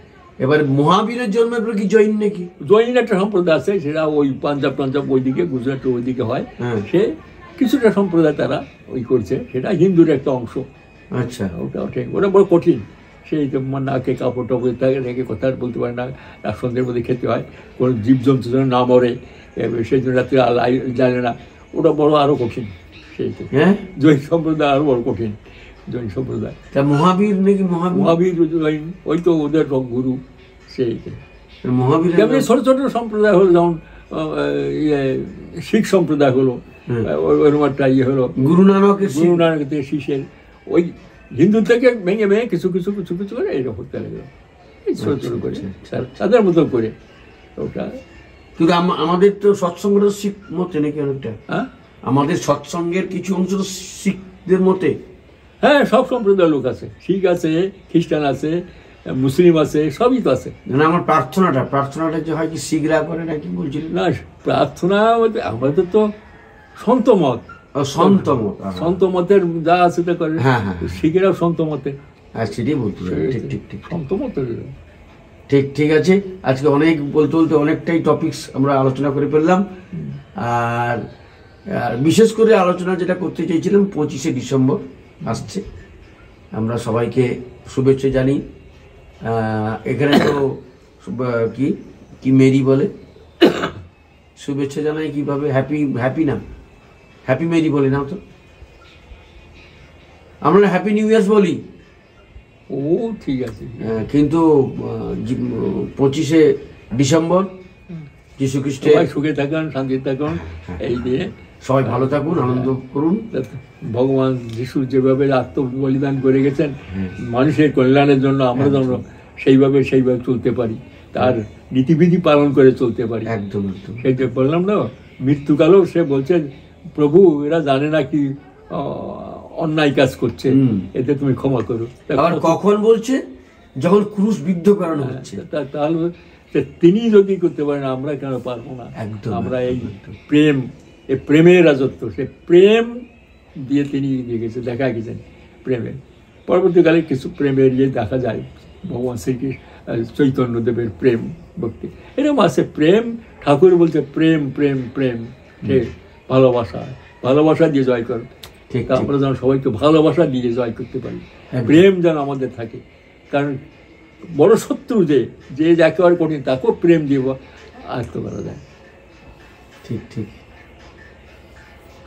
এবার মহাবীরের জন্মের পরে কি জৈন নাকি? জৈন একটা সম্প্রদায় আছে, সেটা ওই পাঞ্জাব ওইদিকে, গুজরাটের ওইদিকে হয়। সে কিছুটা সম্প্রদায় তারা ওই করছে, সেটা হিন্দুর একটা অংশ। আচ্ছা, ওটাও ঠিক, ওটা বড় কঠিন। সেই নাকে কাপড় টাপড় থাকে, রেখে কথা বলতে পারে না, সন্ধ্যের মধ্যে খেতে হয়, কোনো জীবজন্তু যেন না মরে, সেই জন্য রাত্রে জানে না, ওটা বড় আরো কঠিন। সেই তো জৈন সম্প্রদায় আরো বড় কঠিন, জৈন সম্প্রদায়। মহাবীর নাকি? মহাবীর জৈন, ওই তো ওদের গুরু। সেই মহাবীর ছোট ছোট সম্প্রদায় হলো, যেমন শিখ সম্প্রদায় হলো, ওরকম একটা হলো গুরু নানকের থেকে শিশের, ওই হিন্দু থেকে ভেঙে কিছু কিছু কিছু কিছু করে এইরকম হতে লাগলো, ছোট ছোট করে তাদের মতো করে ওটা। কিন্তু আমাদের তো সৎসঙ্গের শিখ মতে নাকি অনেকটা? হ্যাঁ, আমাদের সৎসঙ্গের কিছু অংশ শিখদের মতে। হ্যাঁ, সব সম্প্রদায়ের লোক আছে, শিখ আছে, খ্রিস্টান আছে, মুসলিম আছে, সবই তো আছে। না, আমার প্রার্থনাটা যে হয় কি শিখরা করে নাকি বলছিল? না, প্রার্থনা আমাদের তো সন্ত মত, সন্ত মতের যা আছে তা করে। হ্যাঁ, হ্যাঁ, শিখেরাও সন্ত মতে। সেটাই বলতে ঠিক সন্ত মতের ঠিক আছে। আজকে অনেক বলতে অনেকটাই টপিকস আমরা আলোচনা করে ফেললাম। আর বিশেষ করে আলোচনা যেটা করতে চাইছিলাম, 25শে ডিসেম্বর আসছে, আমরা সবাইকে শুভেচ্ছা জানি। এখানে তো কি মেরি বলে শুভেচ্ছা জানাই কিভাবে? হ্যাপি না, হ্যাপি মেরি বলি না তো আমরা, হ্যাপি নিউ ইয়ার্স বলি। ও ঠিক আছে, কিন্তু 25শে ডিসেম্বর যীশু খ্রিস্টের সুখে থাকুন, শান্তিতে থাকুন, এই দিয়ে সবাই ভালো থাকুন, আনন্দ করুন। ভগবান যিশু যেভাবে আত্মবলিদান করে গেছেন মানুষের কল্যাণের জন্য, আমরা যেন সেইভাবে চলতে পারি, তার নীতিবিধি পালন করে চলতে পারি। একদম সেইটা বললাম না, মৃত্যুকালেও সে বলছেন, প্রভু এরা জানে না কি অন্যায় কাজ করছে, এতে তুমি ক্ষমা করো। আবার কখন বলছে? যখন ক্রুশ বিদ্ধ করানো হচ্ছে। তাহলে তিনি যদি করতে পারেন, আমরা কেন পারবো না? আমরা এই প্রেমের রাজত্ব, সে প্রেম দিয়ে তিনি দিয়ে গেছে, দেখা গেছেন প্রেমের। পরবর্তীকালে কিছু প্রেমের দেখা যায়, ভগবান শ্রীকৃষ্ণ চৈতন্যদেবের প্রেম ভক্তি এরকম আছে। প্রেম, ঠাকুর বলছে প্রেম প্রেম প্রেম, সে ভালোবাসা দিয়ে জয় করো। ঠিক, আমরা যেন সবাইকে ভালোবাসা দিয়ে জয় করতে পারি, প্রেম যেন আমাদের থাকে। কারণ বড় শত্রু যে একেবারে কঠিন, তাকেও প্রেম দিয়ে আয়ত্ত করা যায়। ঠিক,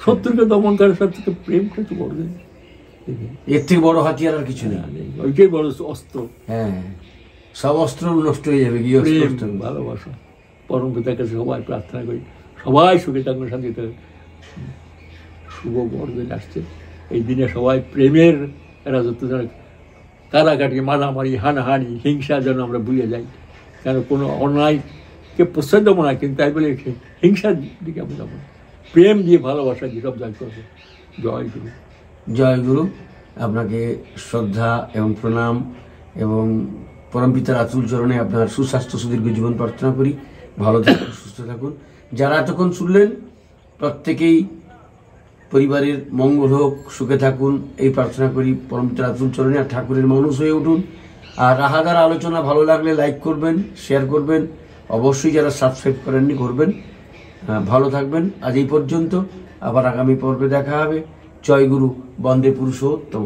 শত্রুকে দমন করার সব থেকে প্রেমটা তো বড়, এর থেকে বড় হাতিয়ার আর কিছু নেই, ওইটাই বড় অস্ত্র। হ্যাঁ, সব অস্ত্র নষ্ট হয়ে যাবে। ভালোবাসা, পরম পিতার কাছে সবাই প্রার্থনা করি, সবাই সুখে থাকুন, শান্তিতে থাকুন। শুভ বড়দিন আসছে, এই দিনে সবাই প্রেমের রাজত্ব যেন, কারাকাটি, মারামারি, হানাহানি, হিংসা যেন আমরা ভুলে যাই। কেন কোনো অন্যায়কে প্রশ্রয় দেবো না, কিন্তু তাই বলে হিংসার দিকে আমরা যাবো না, প্রেম দিয়ে ভালোবাসা দিয়ে সব জয় করবো। জয় গুরু। জয় গুরু। আপনাকে শ্রদ্ধা এবং প্রণাম, এবং পরমপিতার আতুল চরণে আপনার সুস্বাস্থ্য সুদীর্ঘ জীবন প্রার্থনা করি। ভালো থাকুন, সুস্থ থাকুন। যারা এতক্ষণ শুনলেন, প্রত্যেকেই পরিবারের মঙ্গল হোক, সুখে থাকুন, এই প্রার্থনা করি পরমপিতার আতুল চরণে। আর ঠাকুরের মানুষ হয়ে উঠুন। আর রাহাদার আলোচনা ভালো লাগলে লাইক করবেন, শেয়ার করবেন, অবশ্যই যারা সাবস্ক্রাইব করেননি করবেন। ভালো থাকবেন। আজ এই পর্যন্ত, আবার আগামী পর্বে দেখা হবে। জয় গুরু। বন্দে পুরুষোত্তম।